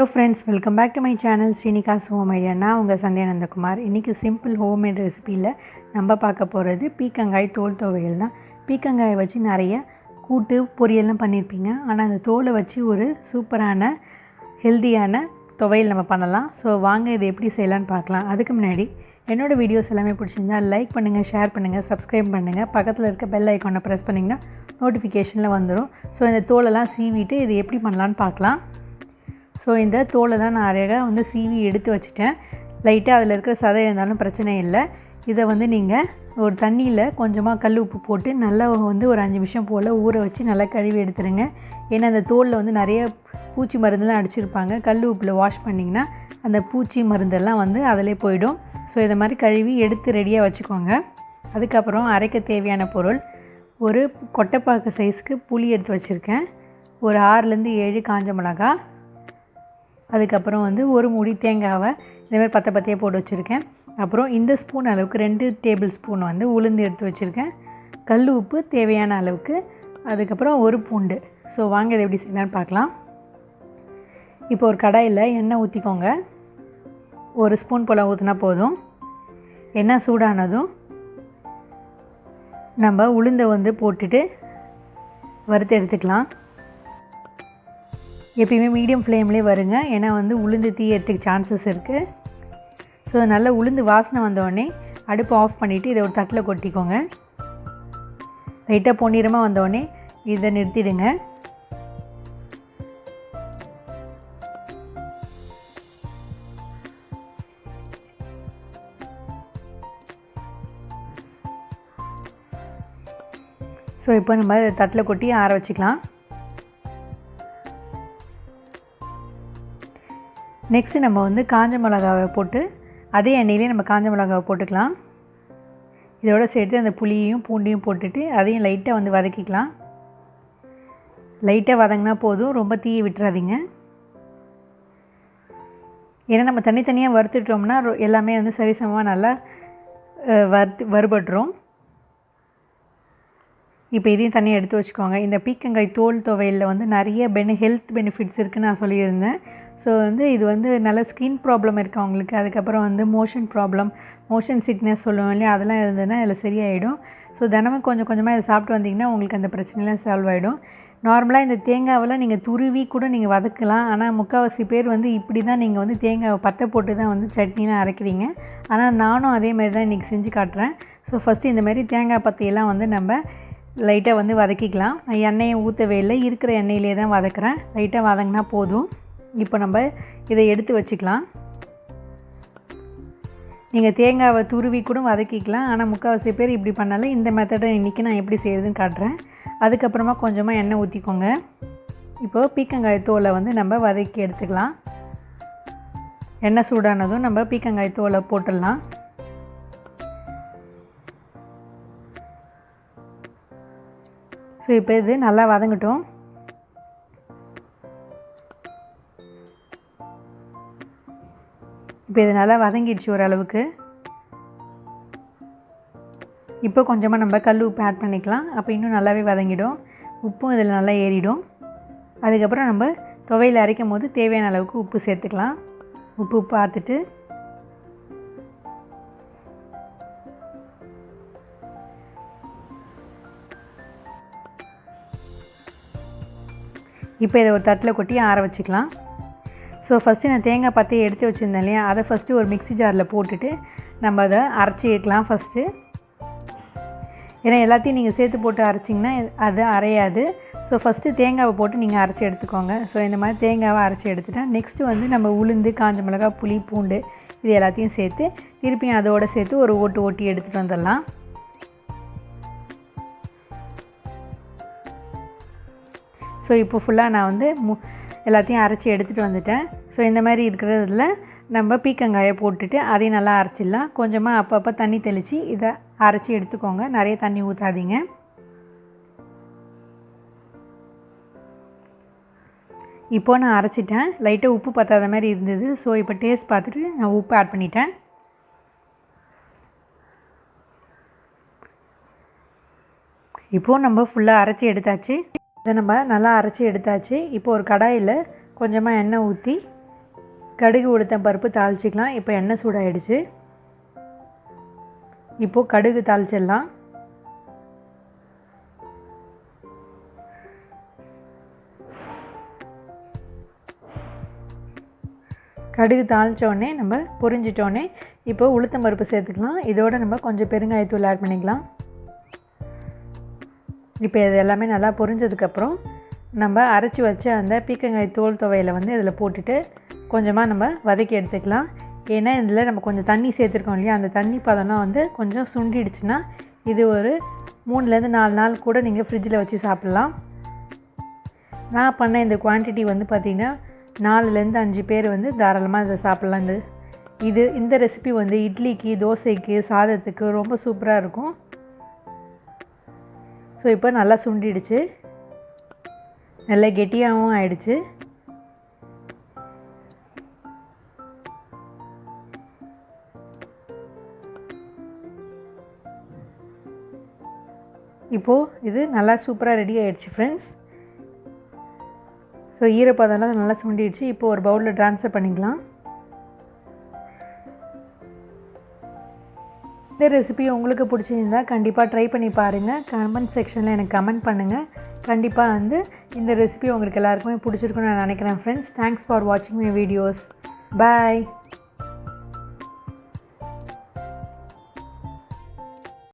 Hello friends, welcome back to my channel srinikaa'shomeideas. நான் உங்கள் சந்தியானந்தகுமார். இன்றைக்கி சிம்பிள் ஹோம்மேட் ரெசிபியில் நம்ம பார்க்க போகிறது பீக்கங்காய் தோல் துவையல் தான். பீக்கங்காயை வச்சு நிறைய கூட்டு பொரியல்லாம் பண்ணியிருப்பீங்க. ஆனால் அந்த தோலை வச்சு ஒரு சூப்பரான ஹெல்த்தியான துவையல் நம்ம பண்ணலாம். ஸோ வாங்க இதை எப்படி செய்யலான்னு பார்க்கலாம். அதுக்கு முன்னாடி என்னோடய வீடியோஸ் எல்லாமே பிடிச்சிருந்தால் லைக் பண்ணுங்கள், ஷேர் பண்ணுங்கள், சப்ஸ்கிரைப் பண்ணுங்கள். பக்கத்தில் இருக்க பெல் ஐக்கானை ப்ரெஸ் பண்ணிங்கன்னா நோட்டிஃபிகேஷனில் வந்துடும். ஸோ இந்த தோலெல்லாம் சீவிட்டு இது எப்படி பண்ணலான்னு பார்க்கலாம். ஸோ இந்த தோலெல்லாம் நான் அழகாக சீவி எடுத்து வச்சுட்டேன். லைட்டாக அதில் இருக்கிற சதை இருந்தாலும் பிரச்சனை இல்லை. இதை நீங்கள் ஒரு தண்ணியில் கொஞ்சமாக கல் உப்பு போட்டு நல்லா ஒரு 5 நிமிஷம் போல் ஊற வச்சு நல்லா கழுவி எடுத்துருங்க. ஏன்னா அந்த தோலில் நிறைய பூச்சி மருந்தெல்லாம் அடிச்சிருப்பாங்க. கல் உப்பில் வாஷ் பண்ணிங்கன்னா அந்த பூச்சி மருந்தெல்லாம் அதிலே போயிடும். ஸோ இதை மாதிரி கழுவி எடுத்து ரெடியாக வச்சுக்கோங்க. அதுக்கப்புறம் அரைக்க தேவையான பொருள், ஒரு கொட்டைப்பாக்கு சைஸ்க்கு புளி எடுத்து வச்சுருக்கேன், ஒரு 6லேருந்து 7 காஞ்ச மிளகா, அதுக்கப்புறம் ஒரு மூடி தேங்காவை இந்தமாதிரி பத்தையாக போட்டு வச்சுருக்கேன். அப்புறம் இந்த ஸ்பூன் அளவுக்கு 2 டேபிள் ஸ்பூன் உளுந்து எடுத்து வச்சுருக்கேன், கல் உப்பு தேவையான அளவுக்கு, அதுக்கப்புறம் ஒரு பூண்டு. ஸோ வாங்க இதை எப்படி செய்யலான்னு பார்க்கலாம். இப்போ ஒரு கடாயில் எண்ணெய் ஊற்றிக்கோங்க. 1 ஸ்பூன் போல் ஊற்றினா போதும். எண்ணெய் சூடானதும் நம்ம உளுந்தை போட்டுட்டு வறுத்து எடுத்துக்கலாம். எப்பயுமே மீடியம் ஃப்ளேம்லேயே வருங்க, ஏன்னா உளுந்து தீயறதுக்கு சான்சஸ் இருக்குது. ஸோ நல்லா உளுந்து வாசனை வந்தோடனே அடுப்பு ஆஃப் பண்ணிவிட்டு இதை ஒரு தட்டில் கொட்டிக்கோங்க. லைட்டாக பொன்னிறமாக வந்தோடனே இதை நிறுத்திடுங்க. ஸோ இப்போ நம்ம தட்டில் கொட்டி ஆற வச்சுக்கலாம். நெக்ஸ்ட்டு நம்ம காஞ்ச மிளகாவை போட்டு அதே எண்ணெயிலே நம்ம காஞ்ச மிளகாவை போட்டுக்கலாம். இதோடு சேர்த்து அந்த புளியையும் பூண்டையும் போட்டுட்டு அதையும் லைட்டாக வதக்கிக்கலாம். லைட்டாக வதங்கினா போதும், ரொம்ப தீயை விட்டுறாதீங்க. ஏன்னா நம்ம தனித்தனியாக வறுத்துட்டோம்னா எல்லாமே சரிசமமாக நல்லா வறுபட்டுரும். இப்போ இதையும் தனியாக எடுத்து வச்சுக்கோங்க. இந்த பீக்கங்காய் தோல் துவையலில் நிறைய ஹெல்த் பெனிஃபிட்ஸ் இருக்குதுன்னு நான் சொல்லியிருந்தேன். ஸோ இது நல்ல ஸ்கின் ப்ராப்ளம் இருக்குது அவங்களுக்கு, அதுக்கப்புறம் மோஷன் ப்ராப்ளம், மோஷன் சிக்னஸ் சொல்லுவோம் இல்லையா, அதெல்லாம் இருந்ததுன்னா அதில் சரியாயிடும். ஸோ தினமும் கொஞ்சம் கொஞ்சமாக இதை சாப்பிட்டு வந்தீங்கன்னா உங்களுக்கு அந்த பிரச்சனைலாம் சால்வ் ஆகிடும். நார்மலாக இந்த தேங்காவெல்லாம் நீங்கள் துருவி கூட நீங்கள் வதக்கலாம். ஆனால் முக்கால்வாசி பேர் இப்படி தான் நீங்கள் தேங்காவை பற்ற போட்டு தான் சட்னிலாம் அரைக்கிறீங்க. ஆனால் நானும் அதே மாதிரி தான் இன்றைக்கி செஞ்சு காட்டுறேன். ஸோ ஃபஸ்ட்டு இந்த மாதிரி தேங்காய் பத்தையெல்லாம் நம்ம லைட்டாக வதக்கிக்கலாம். நான் எண்ணெயை ஊற்றவே இல்லை, இருக்கிற எண்ணெயிலே தான் வதக்குறேன். லைட்டாக வதங்கினா போதும். இப்போ நம்ம இதை எடுத்து வச்சுக்கலாம். நீங்கள் தேங்காவை துருவி கூட வதக்கிக்கலாம். ஆனால் முக்கால்வாசி பேர் இப்படி பண்ணாலும் இந்த மெத்தடை இன்றைக்கி நான் எப்படி செய்கிறதுன்னு காட்டுறேன். அதுக்கப்புறமா கொஞ்சமாக எண்ணெய் ஊற்றிக்கோங்க. இப்போது பீக்கங்காய் தோலை நம்ம வதக்கி எடுத்துக்கலாம். எண்ணெய் சூடானதும் நம்ம பீக்கங்காய் தோலை போட்டுடலாம். ஸோ இப்போ இது நல்லா வதங்கட்டும். இப்போ இது நல்லா வதங்கிடுச்சு ஓரளவுக்கு. இப்போ கொஞ்சமாக நம்ம கல் உப்பு ஆட் பண்ணிக்கலாம். அப்போ இன்னும் நல்லாவே வதங்கிடும், உப்பும் இதில் நல்லா ஏறிடும். அதுக்கப்புறம் நம்ம துவையில் அரைக்கும் போது தேவையான அளவுக்கு உப்பு சேர்த்துக்கலாம். உப்பு பார்த்துட்டு இப்போ இதை ஒரு தட்டில் கொட்டி ஆற வச்சுக்கலாம். ஸோ ஃபஸ்ட்டு நான் தேங்காய் பத்தையை எடுத்து வச்சுருந்தேன் இல்லையா, அதை ஃபஸ்ட்டு ஒரு மிக்ஸி ஜாரில் போட்டுட்டு நம்ம அதை அரைச்சி எடுக்கலாம் ஃபஸ்ட்டு. ஏன்னா எல்லாத்தையும் நீங்கள் சேர்த்து போட்டு அரைச்சிங்கன்னா அது அரையாது. ஸோ ஃபஸ்ட்டு தேங்காவை போட்டு நீங்கள் அரைச்சி எடுத்துக்கோங்க. ஸோ இந்த மாதிரி தேங்காவை அரைச்சி எடுத்துட்டேன். நெக்ஸ்ட்டு நம்ம உளுந்து, காஞ்ச மிளகா, புளி, பூண்டு இது எல்லாத்தையும் சேர்த்து திருப்பியும் அதோடு சேர்த்து ஒரு ஓட்டி எடுத்துகிட்டு வந்துடலாம். ஸோ இப்போ ஃபுல்லாக நான் எல்லாத்தையும் அரைச்சி எடுத்துகிட்டு வந்துட்டேன். ஸோ இந்த மாதிரி இருக்கிறதுல நம்ம பீக்கங்காயை போட்டுட்டு அதையும் நல்லா அரைச்சிடலாம். கொஞ்சமாக அப்பப்போ தண்ணி தெளித்து இதை அரைச்சி எடுத்துக்கோங்க, நிறைய தண்ணி ஊற்றாதீங்க. இப்போது நான் அரைச்சிட்டேன். லைட்டாக உப்பு பத்தாத மாதிரி இருந்தது. ஸோ இப்போ டேஸ்ட் பார்த்துட்டு நான் உப்பு ஆட் பண்ணிட்டேன். இப்போது நம்ம ஃபுல்லாக அரைச்சி எடுத்தாச்சு. இதை நம்ம நல்லா அரைச்சி எடுத்தாச்சு. இப்போ ஒரு கடாயில் கொஞ்சமாக எண்ணெய் ஊற்றி கடுகு உளுத்தம் பருப்பு தாளிச்சிக்கலாம். இப்போ எண்ணெய் சூடாயிடுச்சு. இப்போது கடுகு தாளிச்சிடலாம். கடுகு தாளித்தோடனே நம்ம பொரிஞ்சிட்டோடனே இப்போ உளுத்தம் பருப்பு சேர்த்துக்கலாம். இதோடு நம்ம கொஞ்சம் பெருங்காயத்தூள் ஆட் பண்ணிக்கலாம். இப்போ இது எல்லாமே நல்லா பொரிஞ்சதுக்கப்புறம் நம்ம அரைச்சி வச்ச அந்த பீர்க்கங்காய் தோல் துவையலை வந்து இதில் போட்டுட்டு கொஞ்சமாக நம்ம வதக்கி எடுத்துக்கலாம். ஏன்னா இதில் நம்ம கொஞ்சம் தண்ணி சேர்த்துருக்கோம் இல்லையா, அந்த தண்ணி பதம்லாம் வந்து கொஞ்சம் சுண்டிடுச்சுன்னா இது ஒரு 3லேருந்து 4 நாள் கூட நீங்கள் ஃப்ரிட்ஜில் வச்சு சாப்பிட்லாம். நான் பண்ண இந்த குவான்டிட்டி வந்து பார்த்திங்கன்னா 4லேருந்து 5 பேர் வந்து தாராளமாக இதை சாப்பிட்லாம். இந்த ரெசிபி வந்து இட்லிக்கு, தோசைக்கு, சாதத்துக்கு ரொம்ப சூப்பராக இருக்கும். ஸோ இப்போ நல்லா சுண்டிடுச்சு, நல்லா கெட்டியாகவும் ஆயிடுச்சு. இப்போது இது நல்லா சூப்பராக ரெடி ஆகிடுச்சு ஃப்ரெண்ட்ஸ். ஸோ ஈரப்பதம்லாம் நல்லா சுண்டிடுச்சு. இப்போது ஒரு பவுலில் ட்ரான்ஸ்ஃபர் பண்ணிக்கலாம். இந்த ரெசிபி உங்களுக்கு பிடிச்சிருந்தா கண்டிப்பாக ட்ரை பண்ணி பாருங்கள். கமெண்ட் செக்ஷனில் எனக்கு கமெண்ட் பண்ணுங்கள். கண்டிப்பாக வந்து இந்த ரெசிபி உங்களுக்கு எல்லாருக்குமே பிடிச்சிருக்குன்னு நான் நினைக்கிறேன் ஃப்ரெண்ட்ஸ். தேங்க்ஸ் ஃபார் வாட்சிங் மை வீடியோஸ். பாய்.